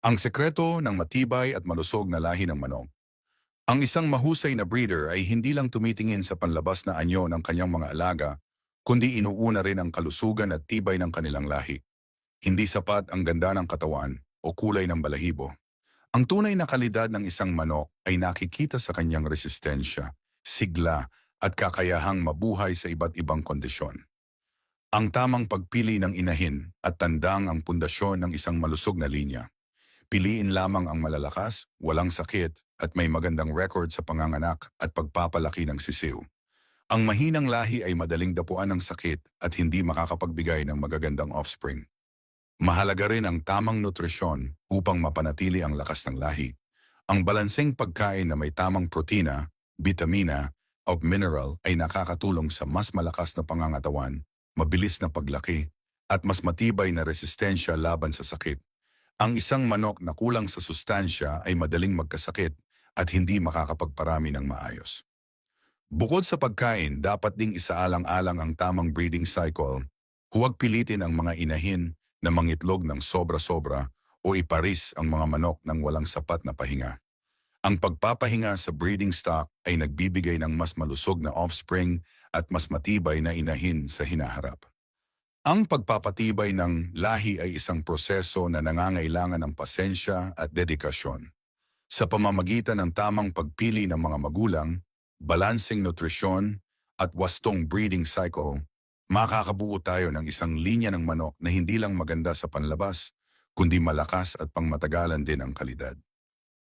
Ang sekreto ng matibay at malusog na lahi ng manok. Ang isang mahusay na breeder ay hindi lang tumitingin sa panlabas na anyo ng kanyang mga alaga, kundi inuuna rin ang kalusugan at tibay ng kanilang lahi. Hindi sapat ang ganda ng katawan o kulay ng balahibo. Ang tunay na kalidad ng isang manok ay nakikita sa kanyang resistensya, sigla, at kakayahang mabuhay sa iba't ibang kondisyon. Ang tamang pagpili ng inahin at tandang ang pundasyon ng isang malusog na linya. Piliin lamang ang malalakas, walang sakit, at may magandang record sa panganganak at pagpapalaki ng sisiw. Ang mahinang lahi ay madaling dapuan ng sakit at hindi makakapagbigay ng magagandang offspring. Mahalaga rin ang tamang nutrisyon upang mapanatili ang lakas ng lahi. Ang balanseng pagkain na may tamang protina, bitamina, o mineral ay nakakatulong sa mas malakas na pangangatawan, mabilis na paglaki, at mas matibay na resistensya laban sa sakit. Ang isang manok na kulang sa sustansya ay madaling magkasakit at hindi makakapagparami ng maayos. Bukod sa pagkain, dapat ding isaalang-alang ang tamang breeding cycle. Huwag pilitin ang mga inahin na mangitlog ng sobra-sobra o iparis ang mga manok ng walang sapat na pahinga. Ang pagpapahinga sa breeding stock ay nagbibigay ng mas malusog na offspring at mas matibay na inahin sa hinaharap. Ang pagpapatibay ng lahi ay isang proseso na nangangailangan ng pasensya at dedikasyon. Sa pamamagitan ng tamang pagpili ng mga magulang, balansing nutrisyon, at wastong breeding cycle, makakabuo tayo ng isang linya ng manok na hindi lang maganda sa panlabas, kundi malakas at pangmatagalan din ang kalidad.